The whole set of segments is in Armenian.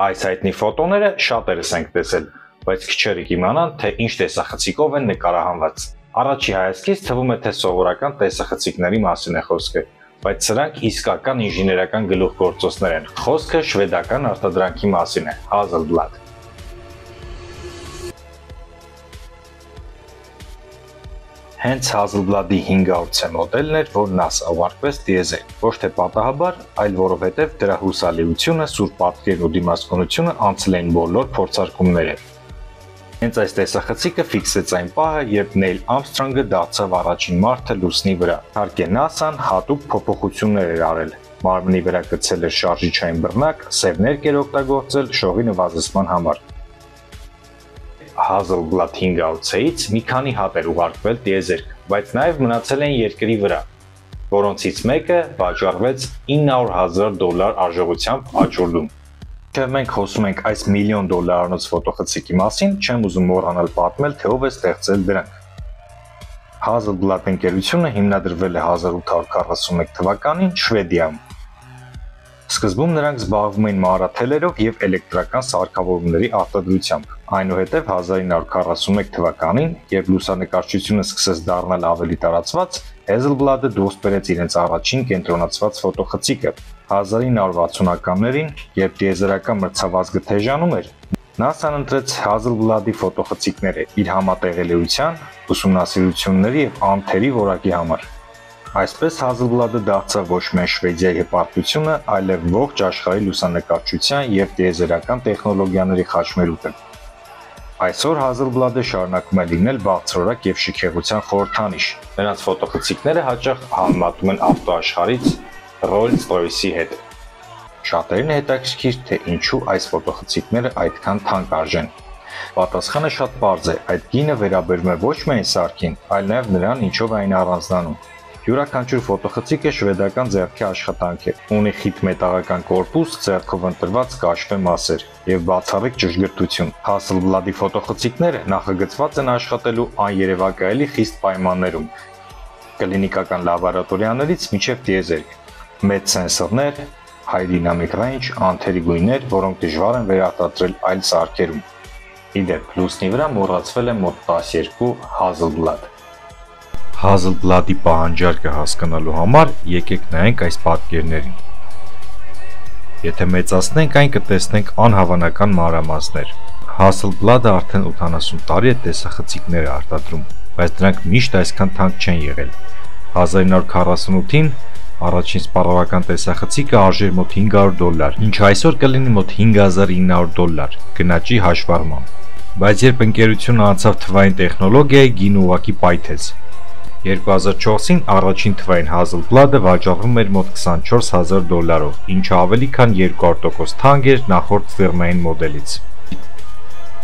Այս հայտնի ֆոտոները շատերս ենք տեսել, բայց քչերը կիմանան, թե ինչ տեսախցիկով են նկարահանված։ Առաջի հայացքից թվում է, թե սովորական տեսախցիկների մասին է խոսքը, բայց սրանք իսկական ինժեներական գլուխգործոցներ են։ Խոսքը շվեդական արտադրանքի մասին է՝ Hasselblad։ Հենց Hasselblad-ի 500C մոդելն էր, որն ուղարկվեց տիեզերք, ոչ թե պատահաբար, այլ որովհետև դրա հուսալիությունը, սուր պատկերն ու դիմացկունությունը անցել էին բոլոր փորձարկումները։ Հենց այս տեսախցիկը ֆիքսեց այն պահը, երբ Նեյլ Ամսթրոնգը դարձավ առաջին մարդը լուսնի վրա։ Իհարկե ՆԱՍԱ-ն հատուկ փոփոխություններ էր արել։ Մարմնի վրա գցել էր շարժիչային բռնակ, սևներ էր օգտագործել շողի նվազեցման համար։ Hasselblad 500C-ից մի քանի հատ էր ուղարկվել տիեզերք, բայց նաև մնացել են երկրի վրա, որոնցից մեկը վաճառվեց $900,000 արժողությամբ աճուրդում։ Եվ մենք խոսում ենք այս $1 միլիոն ֆոտոխցիկի մասին, չեմ ուզում մոռանալ պատմել, թե ով է ստեղծել դրանք։ Hasselblad ընկերությունը հիմնադրվել է 1841 թվականին Շվեդիայում։ Սկզբում նրանք զբաղվում էին մանրաթելերով եւ էլեկտրական սարքավորումների արտադրությամբ։ Այնուհետև 1941 թվականին, երբ լուսանկարչությունը սկսեց դառնալ ավելի տարածված, Hasselblad-ը դուրս բերեց իրենց առաջին կենտրոնացված ֆոտոխցիկը։ 1960-ականներին, երբ տիեզերական մրցավազքը թեժանում էր, ՆԱՍԱ-ն ընտրեց Hasselblad-ի ֆոտոխցիկները իր համատեղելիության, ուսումնասիրությունների եւ անթերի որակի համար։ Այսպես Hasselblad-ը դարձավ ոչ միայն Շվեդիայի հպարտությունը, այլև ողջ աշխարհի լուսանկարչության եւ տիեզերական տեխնոլոգիաների խաչմերուկը։ Այսօր Hasselblad-ը շարունակում է լինել բարձրորակ եւ շքեղության խորհրդանիշ։ Նրանց ֆոտոխցիկները հաճախ համեմատում են ավտոաշխարհից Rolls-Royce-ի հետ։ Շատերին է հետաքրքիր, թե ինչու այս ֆոտոխցիկները այդքան թանկ արժեն։ Պատասխանը շատ պարզ է, այդ գինը վերաբերում է ոչ միայն սարքին, այլ նաեւ նրան, ինչով այն առանձնանում։ Յուրաքանչյուր ֆոտոխցիկը շվեդական ձեռքի աշխատանք է։ Ունի խիտ մետաղական կորպուս, ձեռքով ընտրված կաշվե մասեր եւ բացառիկ ճշգրտություն։ Hasselblad-ի ֆոտոխցիկները նախագծված են աշխատելու աներևակայելի խիստ պայմաններում՝ կլինիկական լաբորատորիաներից մինչև տիեզերք։ Մեծ սենսորներ, high dynamic range, անթերի գույներ, որոնք դժվար են վերարտադրել այլ սարքերում։ Իդեպ, լուսնի վրա մոռացվել է մոտ 12 Hasselblad։ Hasselblad-ի պահանջարկը հասկանալու համար եկեք նայենք այս պատկերներին։ Եթե մեծացնենք այն, կտեսնենք անհավանական մանրամասներ։ Hasselblad-ը արդեն 80 տարի է տեսախցիկներ արտադրում, բայց դրանք միշտ այսքան թանկ չեն եղել։ 1948-ին առաջին սպառողական տեսախցիկը արժեր մոտ $500, ինչը այսօր կլինի մոտ $5,900 գնաճի հաշվառմամբ։ Բայց երբ ընկերությունը անցավ թվային տեխնոլոգիայի, գինը ուղղակի պայթեց։ 2004-ին առաջին թվային Hasselblad-ը վաճառվում էր մոտ $24,000, ինչը ավելի քան 200% թանկ էր նախորդ ֆիրմային մոդելից։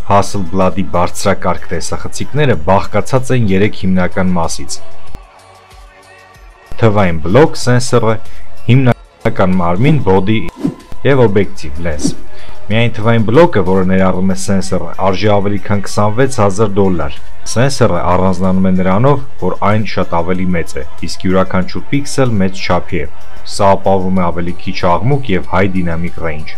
Hasselblad-ի բարձրակարգ տեսախցիկները բաղկացած են 3 հիմնական մասից։ Թվային բլոկ սենսորը, հիմնական մարմին, body եւ օբյեկտիվ lens։ Միայն թվային բլոկը, որը ներառում է սենսորը, արժի ավելի քան $20,000։ Սենսորը առանձնանում է նրանով, որ այն շատ ավելի մեծ է, իսկ յուրաքանչյուր պիքսել մեծ չափի է։ Սա ապահովում է ավելի քիչ աղմուկ եւ high dynamic range։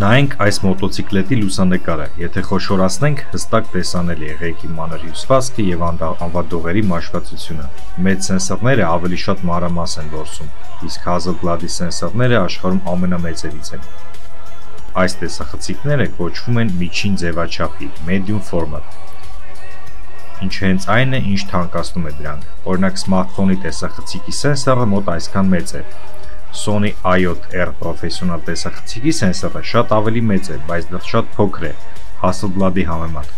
Նայենք այս մոտոցիկլետի լուսանկարը, եթե խոշորացնենք, հստակ տեսանելի է ղեկի մանր հյուսվածքը եւ անվադողերի մաշվածությունը։ Մեծ սենսորները ավելի շատ մանրամաս են որսում, իսկ Hasselblad-ի սենսորները աշխարհում ամենամեծերից են։ Այս տեսախցիկները կոչվում են միջին ձևաչափի medium format, ինչը հենց այն է, ինչ թանկացնում է դրանք։ Օրինակ սմարթֆոնի տեսախցիկի սենսորը մոտ այսքան մեծ է։ Sony i7R պրոֆեսիոնալ տեսախցիկի սենսորը շատ ավելի մեծ է, բայց դեռ շատ փոքր է Hasselblad-ի համեմատ։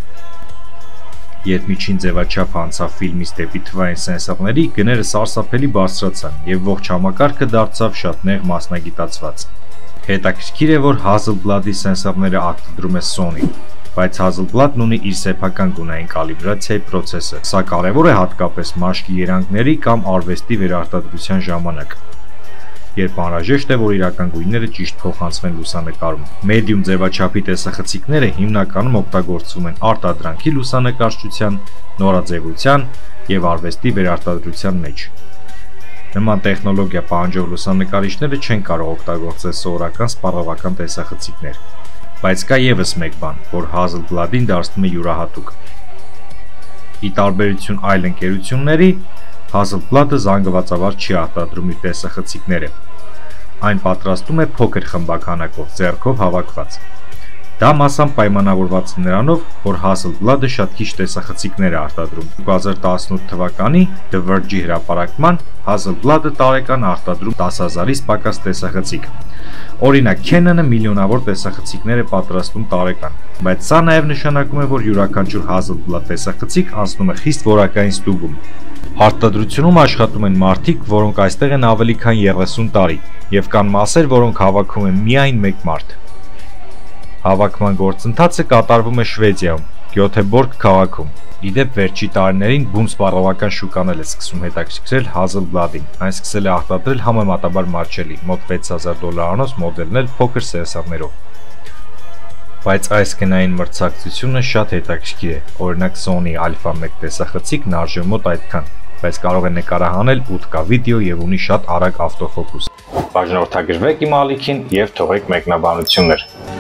Երբ միջին ձևաչափ անցավ ֆիլմից դեպի թվային սենսորների, գները սարսափելի բարձրացան եւ ողջ համակարգը դարձավ շատ նեղ մասնագիտացված։ Հետաքրքիր է, որ Hasselblad-ի սենսորները արտադրում է Sony, բայց Hasselblad-ն ունի իր սեփական գունային կալիբրացիայի process-ը։ Սա կարևոր է հատկապես մաշկի երանգների կամ արվեստի վերարտադրության ժամանակ, երբ անհրաժեշտ է, որ իրական գույները ճիշտ փոխանցվեն լուսանկարում։ Medium ձևաչափի տեսախցիկները հիմնականում օգտագործվում են արտադրանքի լուսանկարչության, նորաձևության եւ արվեստի վերարտադրության մեջ։ Նման տեխնոլոգիա պահանջող լուսանկարիչները չեն կարող օգտագործել սովորական սպառողական տեսախցիկներ։ Բայց կա եւս մեկ բան, որ Hasselblad-ին դարձնում է յուրահատուկ։ Ի տարբերություն այլ ընկերությունների, Hasselblad-ը զանգվածավար չի արտադրում իր տեսախցիկները։ Այն պատրաստում է փոքր խմբականակով, ձեռքով հավաքված։ Դա մասամբ պայմանավորված է նրանով, որ Hasselblad-ը շատ քիչ տեսախցիկներ է արտադրում։ 2018 թվականի The Verge-ի հրապարակման Hasselblad-ը տարեկան արտադրում 10,000-ից պակաս տեսախցիկ։ Օրինակ, Canon-ը միլիոնավոր տեսախցիկներ է պատրաստում տարեկան, բայց սա նաև նշանակում է, որ յուրաքանչյուր Hasselblad տեսախցիկ անցնում է խիստ որակային ստուգում։ Արտադրությունում աշխատում են մարդիկ, որոնք այստեղ են ավելի քան 30 տարի, եւ կան մասեր, որոնք հավաքում են միայն մեկ մարդ։ Հավաքման գործընթացը կատարվում է Շվեդիայում, Գյոթեբորգ քաղաքում։ Իդեպ վերջի տարիներին բուն սպառողական շուկան է սկսում հետաքրքրել Hasselblad-ին։ Այն սկսել է արտադրել համեմատաբար մատչելի, մոտ $6,000 մոդելներ փոքր սենսորներով։ Բայց այս գնային մրցակցությունը շատ հետաքրքիր է։ Օրինակ Sony Alpha 1 տեսախցիկն արժե մոտ այդքան, բայց կարող է նկարահանել 8K վիդեո եւ ունի շատ արագ ավտոֆոկուս։ Բաժանորդագրվեք իմ ալիքին եւ թողեք մեկնաբանություններ։